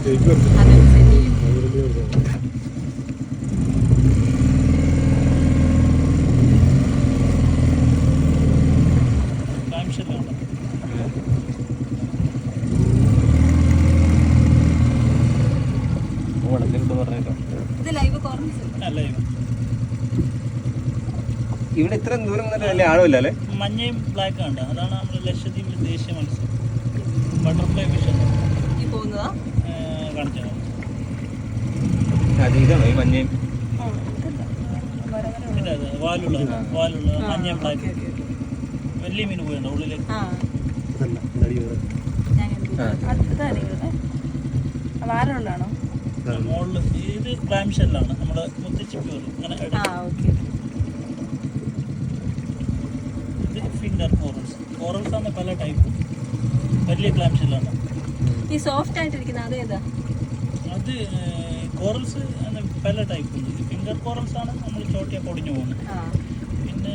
ഇവിടെ ഇത്ര ദൂരം വലിയ ആഴമില്ല അല്ലേ? മഞ്ഞയും ബ്ലാക്കും ഉണ്ട്. അതാണ് നമ്മുടെ ലക്ഷദ്വീപിലെ ദേശീയ മത്സ്യം. ബട്ടർഫ്ലൈ ഫിഷ് കാണിച്ചത്. ഇതാണോ ഈ മഞ്ഞയും? വാലുള്ള മഞ്ഞയും ബ്ലാക്കും. വലിയ മീൻ പോയിട്ടുണ്ട് ഉള്ളിലേക്ക്. മുകളിൽ ഇത് ക്ലാം ഷെല്ലാണ്. നമ്മുടെ മുത്തിച്ചിപ്പി വരും അങ്ങനെ. ഇത് ഫിംഗർ കോറൽസ് ആണ് പല ടൈപ്പ്. വലിയ ക്ലാം ഷെല്ലാണ്. ഈ സോഫ്റ്റ് ആയിട്ടിരിക്കുന്ന അതേതാ? അത് കോറൽസ് പല ടൈപ്പ് ഉണ്ട്. ഫിംഗർ കോറൽസ് ആണ് നമ്മൾ ചോട്ടിയ പൊടിഞ്ഞു പോകുന്നത്. പിന്നെ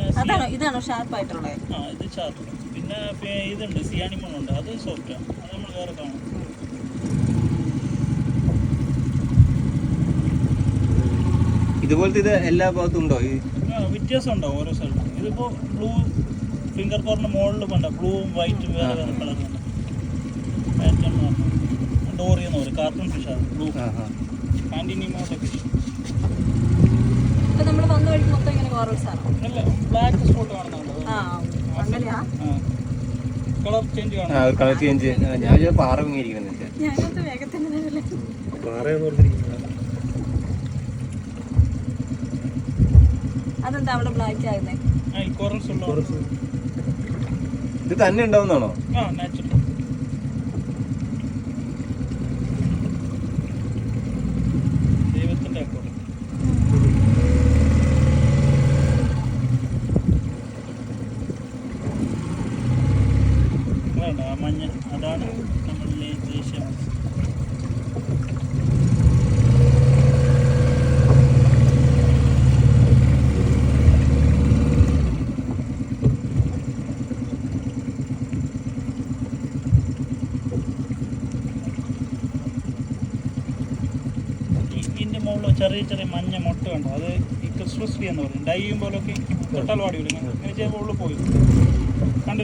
ഇതാണോ ഷാർപ്പ് ആയിട്ടുള്ളത്? ഇത് ഷാർപ്പ്. പിന്നെ ഇതുണ്ട് സിയാനിമോണുണ്ട്. അത് സോഫ്റ്റാണ്. അത് നമ്മൾ വേറെ കാണും. ഇതുപോലത്തെ ഇത് എല്ലാ ഭാഗത്തും ഉണ്ടോ? വ്യത്യാസം ഉണ്ടാവും ഓരോ സ്ഥലത്തും. ഇതിപ്പോൾ ബ്ലൂ ഫിംഗർ കോറിന് മുകളിൽ വേണ്ട ബ്ലൂവും വൈറ്റും വേറെ വേറെ കളറുണ്ട്. ഡോറി എന്ന് പറയും. കാർട്ടൂൺ ഫിഷാണ് ബ്ലൂ. ആന്റിനിമോട്ട ഫിഷ്. നമ്മൾ വന്ന വഴിക്ക് മൊത്തം ഇങ്ങനെ കോറൽസ് ആണ്. അല്ല, ബ്ലാക്ക് സ്പോട്ട് കാണുന്നുണ്ട്. കളർ ചേഞ്ച് കാണും. Colour change. ഞാൻ പാറ ഇരിക്കുന്നത് അതെന്താ അവിടെ ബ്ലാക്ക് ആയിരുന്നേ? ഇത് തന്നെ ഉണ്ടാവുന്നതാണോ? നാച്ചുറൽ. ദൈവത്തിന്റെ അക്കോറം. മഞ്ഞ അതാണ് നമ്മളുടെ ദേശീയ മത്സ്യം. ഇതിൻ്റെ മുകളിൽ ചെറിയ ചെറിയ മഞ്ഞ മുട്ട കണ്ടോ? അത് ഈ ക്രിസ്മസ് ട്രീ എന്ന് പറയും. ഡൈ ചെയ്യുമ്പോഴൊക്കെ തൊട്ടാൽ വാടി വരും. ഇങ്ങനെ ചെയ്യുമ്പോൾ പോയി കണ്ടു.